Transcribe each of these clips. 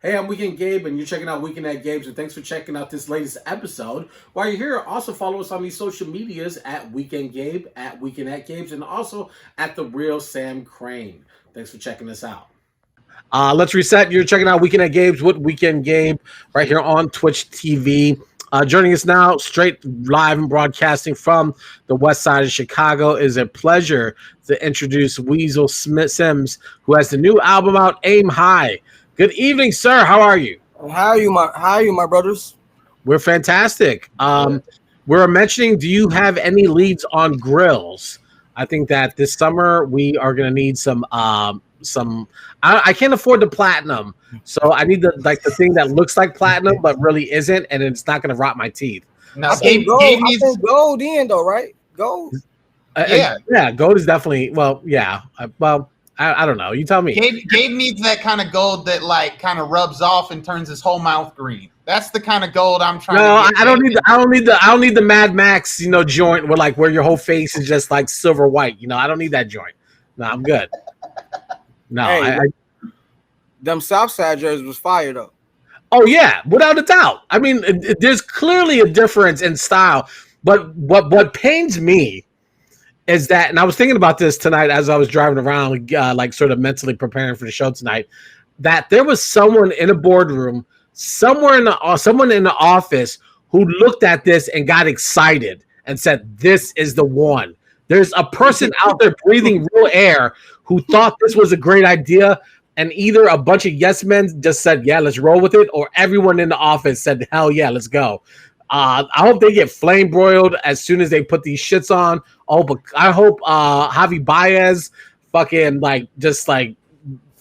Hey, I'm Weekend Gabe, and you're checking out Weekend at Gabe's, and thanks for checking out this latest episode. While you're here, also follow us on these social medias at Weekend Gabe, at Weekend at Gabe's, and also at The Real Sam Crane. Thanks for checking us out. Let's reset. You're checking out Weekend at Gabe's with Weekend Gabe right here on Twitch TV. Joining us now, straight live and broadcasting from the west side of Chicago, is a pleasure to introduce Weasel Sims, who has the new album out, Aim High. Good evening, sir. How are you? How are you, my brothers? We're fantastic. We're mentioning, do you have any leads on grills? I think that this summer we are going to need some. I can't afford the platinum, so I need the thing that looks like platinum but really isn't, and it's not going to rot my teeth. No, Gabe needs gold in though, right? Gold. Yeah, gold is definitely I don't know. You tell me. Gabe needs that kind of gold that like kind of rubs off and turns his whole mouth green. That's the kind of gold I'm trying. No, I don't need the Mad Max, joint where your whole face is just like silver white. I don't need that joint. No, I'm good. No, hey, them Southside jerseys was fire though. Oh yeah, without a doubt. I mean, there's clearly a difference in style, but what pains me is that, and I was thinking about this tonight as I was driving around, sort of mentally preparing for the show tonight, that there was someone in a boardroom, someone in the office who looked at this and got excited and said, "This is the one." There's a person out there breathing real air who thought this was a great idea, and either a bunch of yes men just said, "Yeah, let's roll with it," or everyone in the office said, "Hell yeah, let's go." I hope they get flame broiled as soon as they put these shits on. Oh, but I hope Javi Baez fucking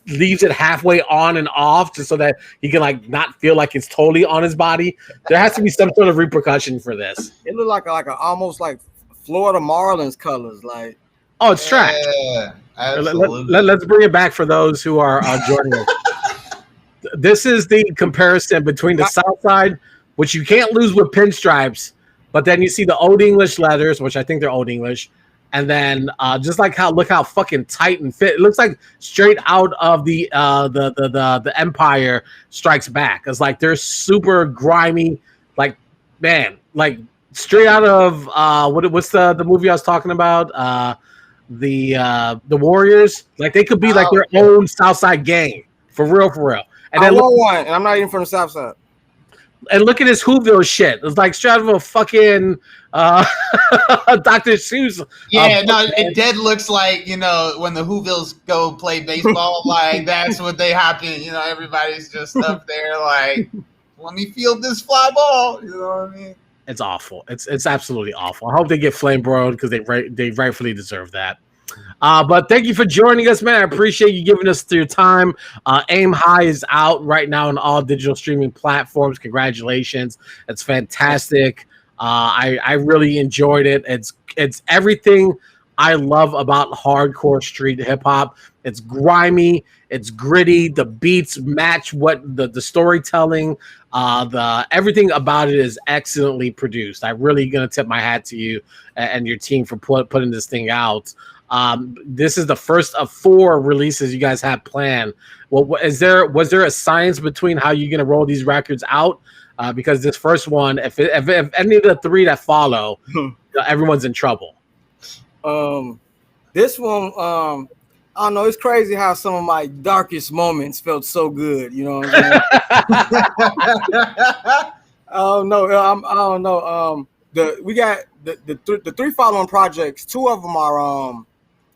leaves it halfway on and off just so that he can not feel like it's totally on his body. There has to be some sort of repercussion for this. It looked like almost like Florida Marlins colors, like. Oh, it's trash. Yeah, absolutely. Let's bring it back for those who are joining us. This is the comparison between the South Side, which you can't lose with pinstripes, but then you see the Old English leathers, which I think they're Old English, and then look how fucking tight and fit. It looks like straight out of the Empire Strikes Back. It's like they're super grimy, straight out of what's the movie I was talking about? The Warriors. Like they could be like their own Southside gang for real. And I want one, and I'm not even from the South Side. And look at his Whoville shit. It's like straight out of a fucking Dr. Seuss. Yeah, it dead looks like, when the Whovilles go play baseball, like that's what they hop in. Everybody's just up there like, let me field this fly ball. You know what I mean? It's awful. It's absolutely awful. I hope they get flame broiled because they rightfully deserve that. But thank you for joining us, man. I appreciate you giving us your time. Aim High is out right now on all digital streaming platforms. Congratulations. It's fantastic. I really enjoyed it. It's everything I love about hardcore street hip hop. It's grimy, it's gritty, the beats match what the storytelling, the everything about it is excellently produced. I'm really gonna tip my hat to you and your team for putting this thing out. This is the first of 4 releases you guys have planned. Well, was there a science between how you're gonna roll these records out? Because this first one, if any of the 3 that follow, everyone's in trouble. This one, I don't know. It's crazy how some of my darkest moments felt so good. You know what I'm saying? I don't know. We got the 3 following projects. 2 of them are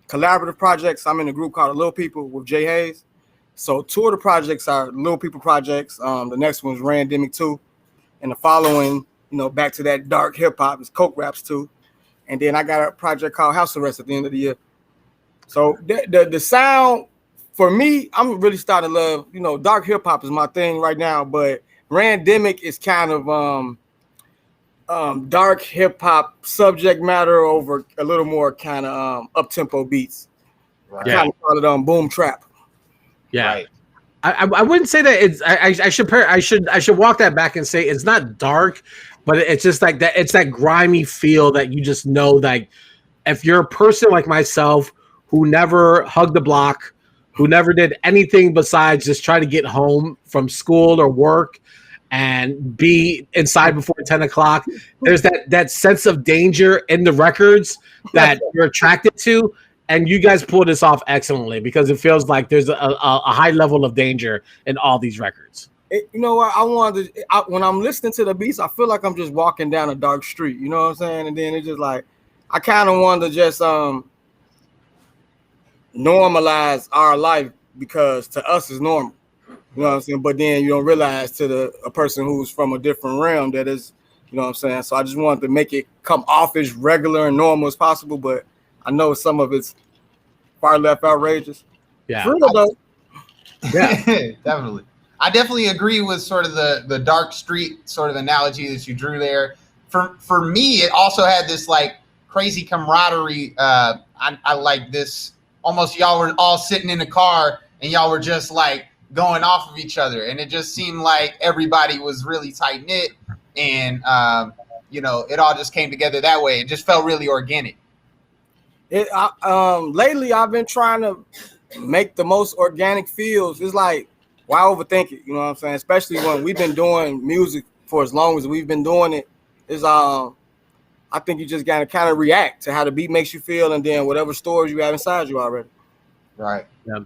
collaborative projects. I'm in a group called Little People with Jay Hayes. So 2 of the projects are Little People projects. The next one's R.A.N. 2, and the following, back to that dark hip hop is Coke Raps 2. And then I got a project called House Arrest at the end of the year. So the sound, for me, I'm really starting to love, dark hip hop is my thing right now, but Randemic is kind of dark hip hop subject matter over a little more kind of up tempo beats. Right. I kind of call it boom trap. Yeah. Right. I wouldn't say that it's I should walk that back and say it's not dark, but it's just like that. It's that grimy feel that you just know that if you're a person like myself who never hugged the block, who never did anything besides just try to get home from school or work and be inside before 10 o'clock. There's that sense of danger in the records that you're attracted to. And you guys pull this off excellently because it feels like there's a high level of danger in all these records. You know what? When I'm listening to the beats, I feel like I'm just walking down a dark street. You know what I'm saying? And then it's just like, I kind of want to just normalize our life because to us it's normal. You know what I'm saying? But then you don't realize to a person who's from a different realm that is, you know what I'm saying? So I just wanted to make it come off as regular and normal as possible, but I know some of it's far left outrageous. Yeah. True, though. Yeah. Definitely. I definitely agree with sort of the dark street sort of analogy that you drew there. For me, it also had this like crazy camaraderie. I like this. Almost y'all were all sitting in a car and y'all were just like going off of each other, and it just seemed like everybody was really tight knit, and you know, it all just came together that way. It just felt really organic. Lately, I've been trying to make the most organic feels. It's like, why overthink it? You know what I'm saying? Especially when we've been doing music for as long as we've been doing it. Is I think you just gotta kind of react to how the beat makes you feel, and then whatever stories you have inside you already. Right. Yeah.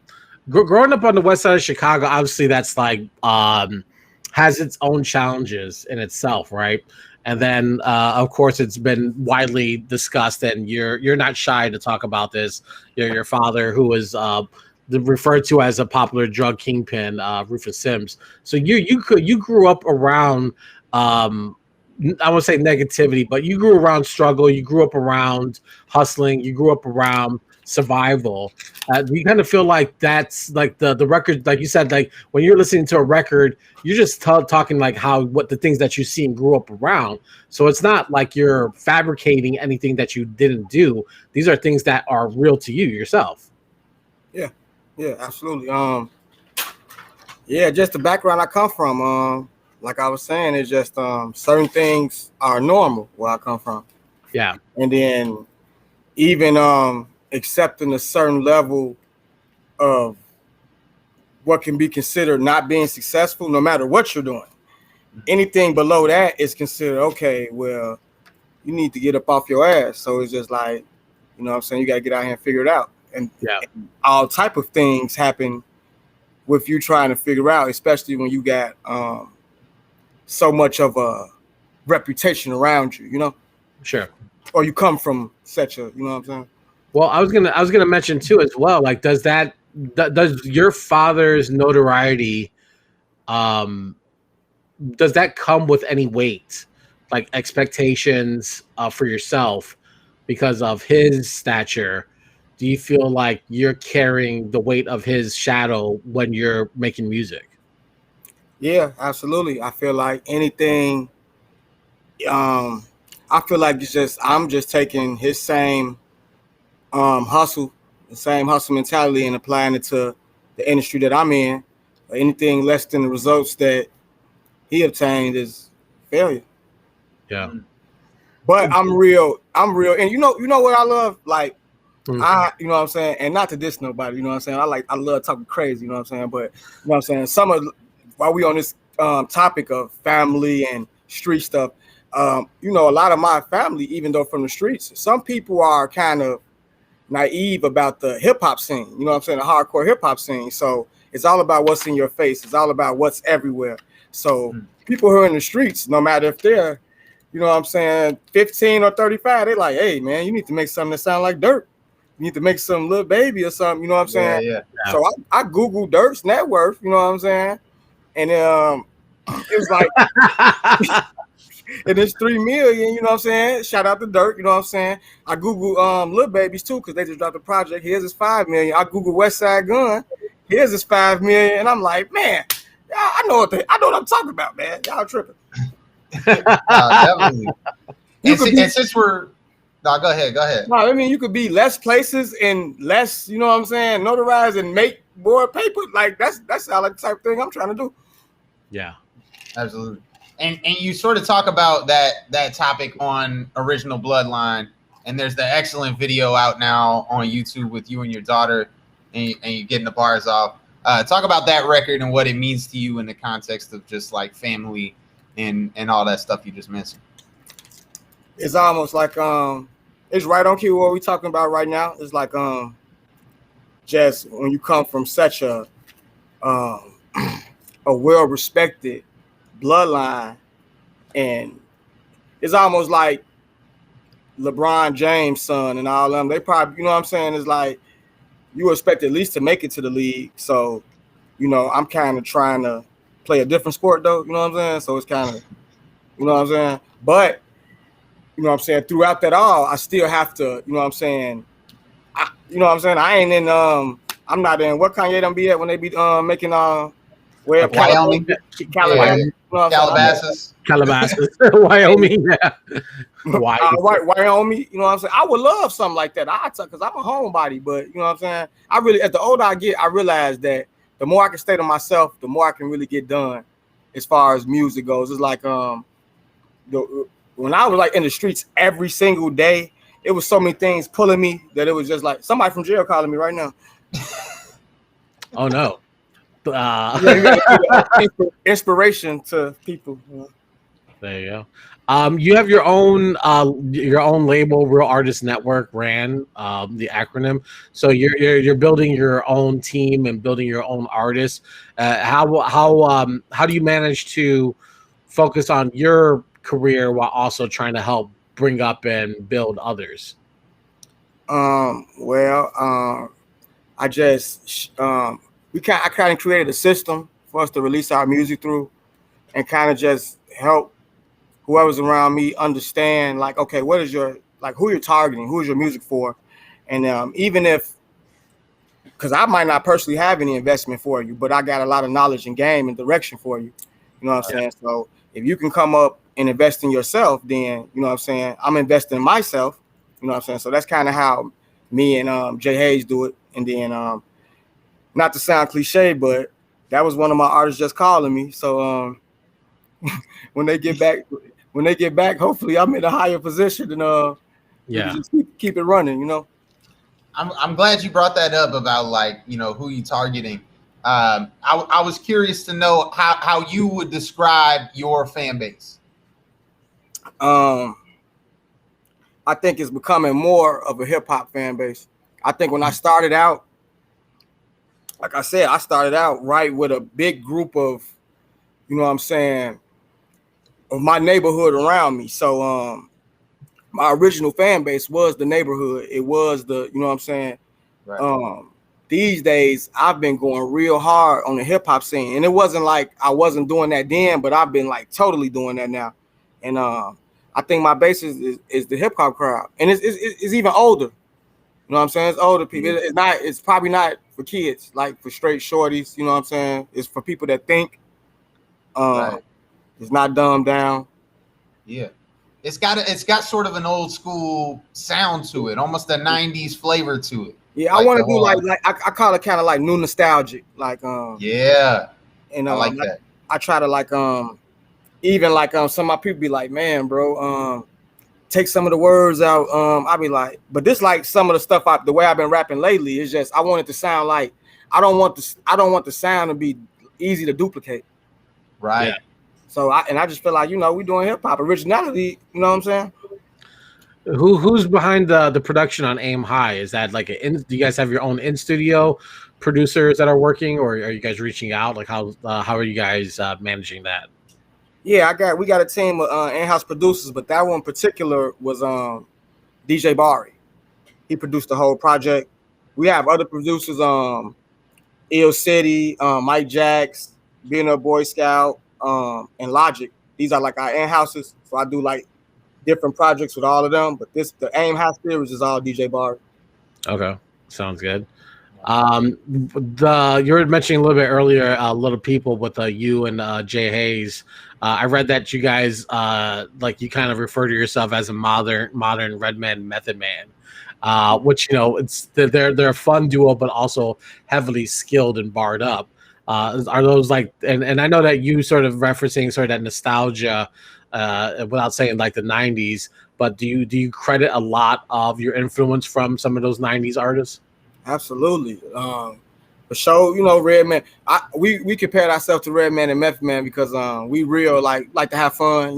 Growing up on the west side of Chicago, obviously that's like has its own challenges in itself, right? And then of course it's been widely discussed, and you're not shy to talk about this. Your father, who is referred to as a popular drug kingpin, Weasel Sims. So you grew up around I won't say negativity, but you grew around struggle. You grew up around hustling. You grew up around survival. Do you kind of feel like that's like the record, like you said, like when you're listening to a record, you're just talking like what the things that you see and grew up around. So it's not like you're fabricating anything that you didn't do. These are things that are real to you yourself. Yeah, absolutely. Yeah, just the background I come from. Like I was saying, it's just certain things are normal where I come from. Yeah. And then even accepting a certain level of what can be considered not being successful, no matter what you're doing. Anything below that is considered, okay, well, you need to get up off your ass. So it's just like, you know what I'm saying, you got to get out here and figure it out. And all type of things happen with you trying to figure out, especially when you got so much of a reputation around you, you know? Sure. Or you come from such a, you know what I'm saying? Well, I was gonna mention too as well. Like, does your father's notoriety, does that come with any weight, like expectations for yourself because of his stature? Do you feel like you're carrying the weight of his shadow when you're making music? Yeah, absolutely. I feel like anything, I feel like I'm just taking his same hustle, the same hustle mentality, and applying it to the industry that I'm in. Anything less than the results that he obtained is failure. Yeah. But I'm real, and you know what I love? Like, you know what I'm saying? And not to diss nobody, you know what I'm saying? I love talking crazy, you know what I'm saying? But you know what I'm saying? While we on this topic of family and street stuff, you know, a lot of my family, even though from the streets, some people are kind of naive about the hip hop scene, you know what I'm saying? The hardcore hip hop scene. So it's all about what's in your face. It's all about what's everywhere. So people who are in the streets, no matter if they're, you know what I'm saying, 15 or 35, they're like, hey man, you need to make something that sound like Dirt. You need to make some Lil Baby or something, you know what I'm saying? Yeah. So I Googled Dirt's net worth, you know what I'm saying? And it was like, and it's 3 million, you know what I'm saying? Shout out to Dirt, you know what I'm saying? I Googled Lil Babies too, because they just dropped a project. Here's his 5 million. I Googled West Side Gun. Here's his 5 million. And I'm like, man, I know what I'm talking about, man. Y'all tripping. Definitely. Since we're no, go ahead. No, I mean, you could be less places and less, you know what I'm saying, notarized and make more paper. Like that's like the type of thing I'm trying to do. Yeah, absolutely. And you sort of talk about that topic on Original Bloodline, and there's the excellent video out now on YouTube with you and your daughter and you're getting the bars off. Talk about that record and what it means to you in the context of just like family and all that stuff you just mentioned. It's almost like it's right on cue what we're talking about right now. It's like just when you come from such a well-respected bloodline, and it's almost like LeBron James' son and all them. They probably, you know what I'm saying, it's like you expect at least to make it to the league. So, you know, I'm kind of trying to play a different sport though, you know what I'm saying? So it's kind of, you know what I'm saying? But, you know what I'm saying, throughout that all, I still have to, you know what I'm saying, I ain't in, I'm not in, what Kanye done be at when they be making, where Wyoming. Calabasas. Yeah. Calabasas. Calabasas, Wyoming. Yeah. Wyoming, you know what I'm saying? I would love something like that. Because I'm a homebody, but you know what I'm saying? I really, as the older I get, I realize that the more I can stay to myself, the more I can really get done as far as music goes. It's like when I was like in the streets every single day, it was so many things pulling me that it was just like somebody from jail calling me right now. Oh no. Inspiration to people. There you go. You have your own label, Real Artist Network, R.A.N, the acronym. So you're building your own team and building your own artists. How do you manage to focus on your career while also trying to help bring up and build others? I kind of created a system for us to release our music through, and kind of just help whoever's around me understand, like, okay, what is your, like, who you're targeting, who is your music for, and even if, because I might not personally have any investment for you, but I got a lot of knowledge and game and direction for you. You know what I'm saying? So if you can come up and invest in yourself, then you know what I'm saying, I'm investing in myself. You know what I'm saying? So that's kind of how me and Jay Hayes do it. And then not to sound cliche, but that was one of my artists just calling me. So when they get back, hopefully I'm in a higher position and just keep it running, you know. I'm glad you brought that up about, like, you know, who you targeting. I was curious to know how you would describe your fan base. I think it's becoming more of a hip hop fan base. I think when I started out, like I said, I started out right with a big group of, you know what I'm saying, of my neighborhood around me. So my original fan base was the neighborhood. It was the, you know what I'm saying? Right. These days I've been going real hard on the hip hop scene. And it wasn't like I wasn't doing that then, but I've been like totally doing that now. And I think my base is the hip hop crowd. And it's even older. You know what I'm saying? It's older people. It's probably not for kids, like for straight shorties, you know what I'm saying? It's for people that think. Right. It's not dumbed down. Yeah. It's got sort of an old school sound to it, almost a 90s flavor to it. Yeah, I want to do like I call it kind of like new nostalgic. Like yeah. And I like that. I try to like even like some of my people be like, man, bro, take some of the words out. I be like, but this like some of the stuff the way I've been rapping lately is just I want it to sound like I don't want the sound to be easy to duplicate. Right. Yeah. So I just feel like, you know, we doing hip hop originality, you know what I'm saying? Who's behind the production on Aim High? Is that like do you guys have your own in studio producers that are working, or are you guys reaching out? Like how are you guys managing that? Yeah, we got a team of in-house producers, but that one in particular was DJ Bari. He produced the whole project. We have other producers, Ill City, Mike Jacks, Being a Boy Scout, and Logic. These are like our in-houses. So I do like different projects with all of them, but the Aim High series is all DJ Bari. Okay, sounds good. You were mentioning a little bit earlier, Little People with you and Jay Hayes. I read that you guys like you kind of refer to yourself as a modern Redman Method Man, which, you know, they're a fun duo, but also heavily skilled and barred up. Are those like and I know that you sort of referencing sort of that nostalgia without saying like the 90s, but do you credit a lot of your influence from some of those 90s artists? Absolutely. For sure, Redman. We compared ourselves to Redman and Meth Man because we real like to have fun.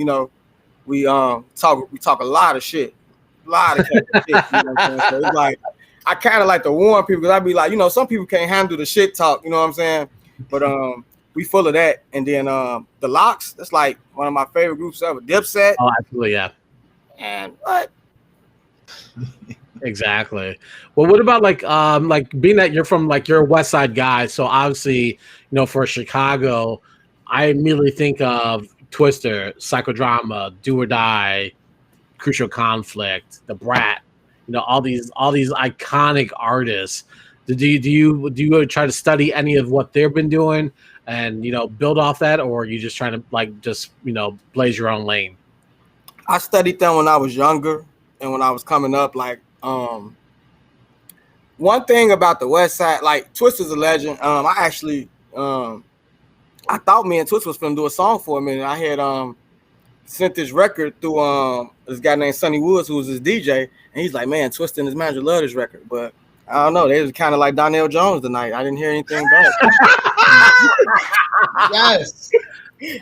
We talk a lot of shit, a lot of shit. You know what I'm saying? So it's like I kind of like to warn people because I'd be like, some people can't handle the shit talk. You know what I'm saying? But we full of that. And then the Locks. That's like one of my favorite groups ever. Dipset. Oh, absolutely, yeah. And what? Exactly. Well, what about like being that you're a West Side guy, so obviously, for Chicago, I immediately think of Twister, Psychodrama, Do or Die, Crucial Conflict, The Brat, all these iconic artists. Do you try to study any of what they've been doing and build off that, or are you just trying to just blaze your own lane? I studied them when I was younger and when I was coming up. One thing about the West Side, like Twister's a legend. I actually I thought me and Twist was gonna do a song for him, and I had sent this record through this guy named Sonny Woods, who was his DJ, and he's like, man, Twist and his manager love this record, but I don't know, they was kind of like Donnell Jones tonight. I didn't hear anything back. Yes.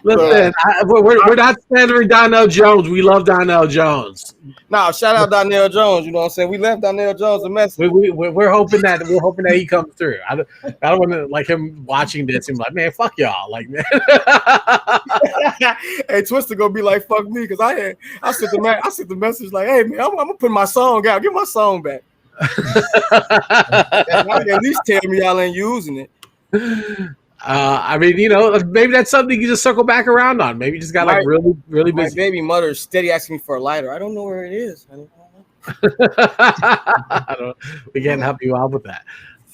Listen, we're not slandering Donnell Jones. We love Donnell Jones. No, shout out Donnell Jones. You know what I'm saying? We left Donnell Jones a message. We're hoping that he comes through. I don't want to like him watching this and be like, man, fuck y'all, like man. Hey, Twister gonna be like, fuck me, because I sent the message like, hey man, I'm gonna put my song out. Get my song back. At least tell me y'all ain't using it. I mean, maybe that's something you just circle back around on. Maybe you just got like really, really busy. My baby mother is steady asking me for a lighter. I don't know where it is. We can't help you out with that.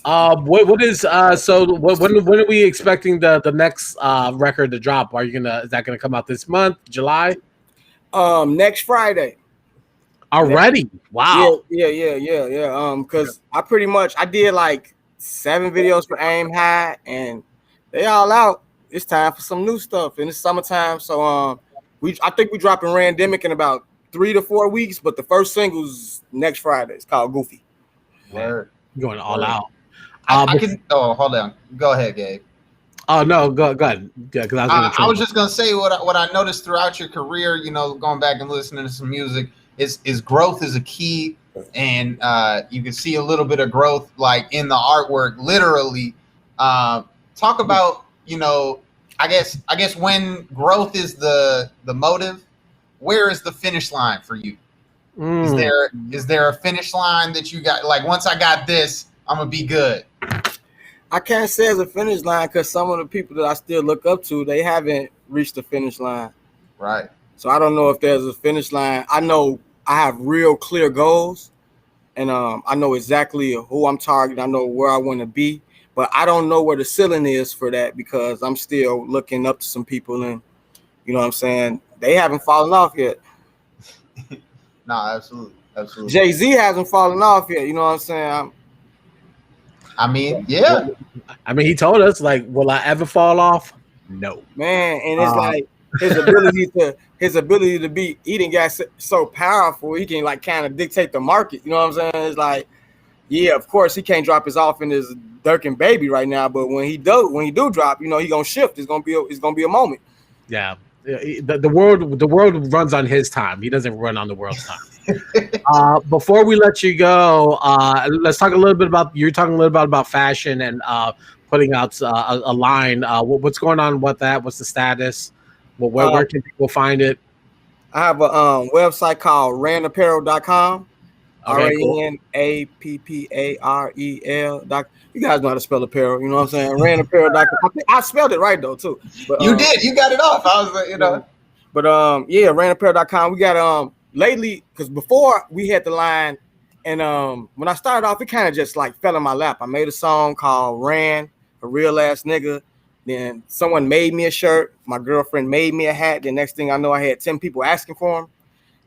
What is so? When are we expecting the next record to drop? Is that gonna come out this month, July? Next Friday. Already? Wow. Yeah. Because I did like 7 videos for Aim High and they all out. It's time for some new stuff, and it's summertime. So I think we dropping Randemic in about 3 to 4 weeks, but the first single's next Friday. It's called Goofy. Word. Going all out. Hold on. Go ahead, Gabe. Oh no, go ahead. Yeah, because I was just gonna say what I noticed throughout your career. Going back and listening to some music is growth is a key, and you can see a little bit of growth like in the artwork, literally. Talk about, I guess when growth is the motive, where is the finish line for you? Is there a finish line that you got? Like, once I got this, I'm gonna be good. I can't say it's a finish line because some of the people that I still look up to, they haven't reached the finish line. Right. So I don't know if there's a finish line. I know I have real clear goals, and I know exactly who I'm targeting. I know where I want to be. But I don't know where the ceiling is for that because I'm still looking up to some people, and you know what I'm saying? They haven't fallen off yet. No, absolutely. Jay-Z hasn't fallen off yet. You know what I'm saying? Yeah. I mean, he told us, like, will I ever fall off? No. Man, and it's like his ability to be, he didn't get so powerful, he can like kind of dictate the market. You know what I'm saying? It's like, yeah, of course he can't drop his off in his Dirk and Baby right now, but when he do drop, he gonna shift. It's gonna be a moment. Yeah, the world runs on his time. He doesn't run on the world's time. Before we let you go, let's talk a little bit about about fashion and putting out a line. What's going on with that? What's the status? Where can people find it? I have a website called ranapparel.com. Okay, cool. RANAPPAREL. You guys know how to spell apparel, you know what I'm saying? ranapparel.com. I spelled it right though too. But, you did. You got it off. I was But ranapparel.com. We got lately, because before we had the line, and when I started off, it kind of just like fell in my lap. I made a song called R.A.N, a real ass nigga. Then someone made me a shirt. My girlfriend made me a hat. The next thing I know, I had 10 people asking for them.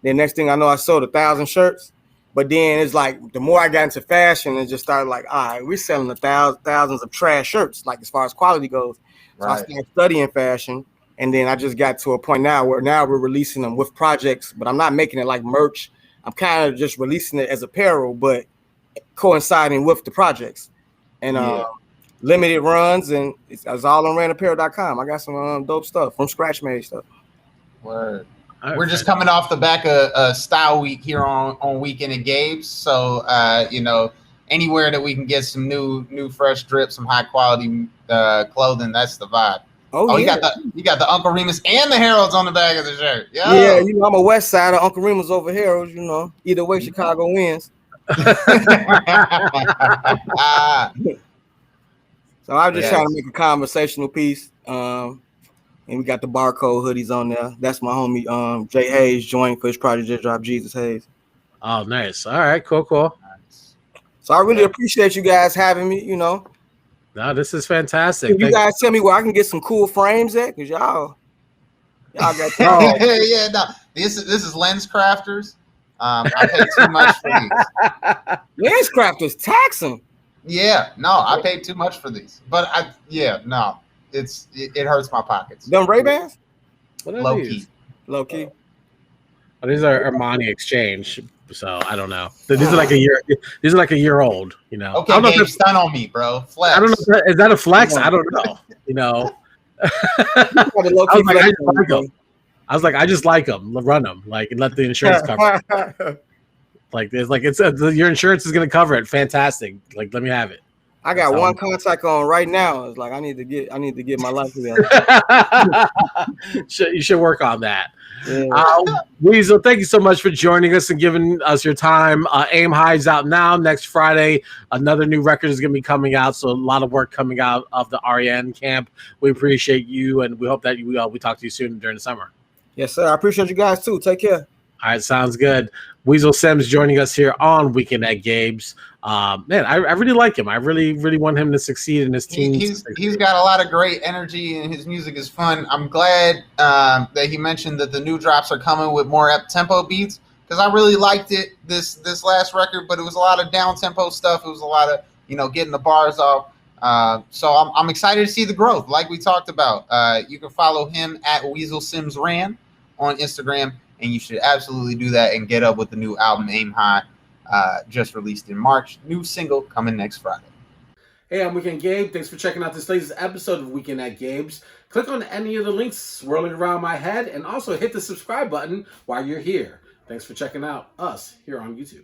Then next thing I know, I sold 1,000 shirts. But then it's like the more I got into fashion, it just started like, all right, we're selling thousands of trash shirts, like as far as quality goes. So I started studying fashion, and then I just got to a point now where we're releasing them with projects, but I'm not making it like merch. I'm kind of just releasing it as apparel, but coinciding with the projects. And Yeah. limited runs, and it's all on ranapparel.com. I got some dope stuff from scratch made stuff. Word. All We're right, just coming off the back of Style Week here on Weekend at Gabe's. So, anywhere that we can get some new fresh drip, some high quality clothing, that's the vibe. Oh you yeah, got the Uncle Remus and the Heralds on the back of the shirt. Yo. yeah. I'm a West Sider. Uncle Remus over here. Either way, Chicago wins. So I'm just trying to make a conversational piece. And we got the barcode hoodies on there. That's my homie Jay Hayes joined for his project just dropped, Jesus Hayes. Oh, nice. All right, cool. So I really appreciate you guys having me. No, this is fantastic. Can you guys tell me where I can get some cool frames at? Because y'all got yeah, no. This is Lens Crafters. I paid too much for these. Lens Crafters taxing. Yeah, no, I paid too much for these. But it hurts my pockets. Them Ray-Bans? What are Low these? key. Low key. Oh, these are Armani Exchange, so I don't know. These are like a year. These are like a year old. Okay, Gabe, stun on me, bro. Flex. I don't know. Is that a flex? I don't know. I was like, I just like them. Run them, and let the insurance cover it. Your insurance is going to cover it. Fantastic. Let me have it. I got one contact on right now. It's I need to get my life together. You should work on that. Yeah. Weasel, thank you so much for joining us and giving us your time. Aim High's out now. Next Friday, another new record is going to be coming out. So a lot of work coming out of the R.A.N. camp. We appreciate you, and we hope that we talk to you soon during the summer. Yes, sir. I appreciate you guys too. Take care. All right, sounds good. Weasel Sims joining us here on Weekend at Gabe's. Man, I really like him. I really want him to succeed in his team. He's got a lot of great energy, and his music is fun. I'm glad that he mentioned that the new drops are coming with more up-tempo beats, because I really liked it this last record, but it was a lot of down-tempo stuff. It was a lot of getting the bars off. So I'm excited to see the growth, like we talked about. You can follow him at Weasel Sims R.A.N. on Instagram. And you should absolutely do that and get up with the new album, Aim High, just released in March. New single coming next Friday. Hey, I'm Weekend Gabe. Thanks for checking out this latest episode of Weekend at Gabe's. Click on any of the links swirling around my head and also hit the subscribe button while you're here. Thanks for checking out us here on YouTube.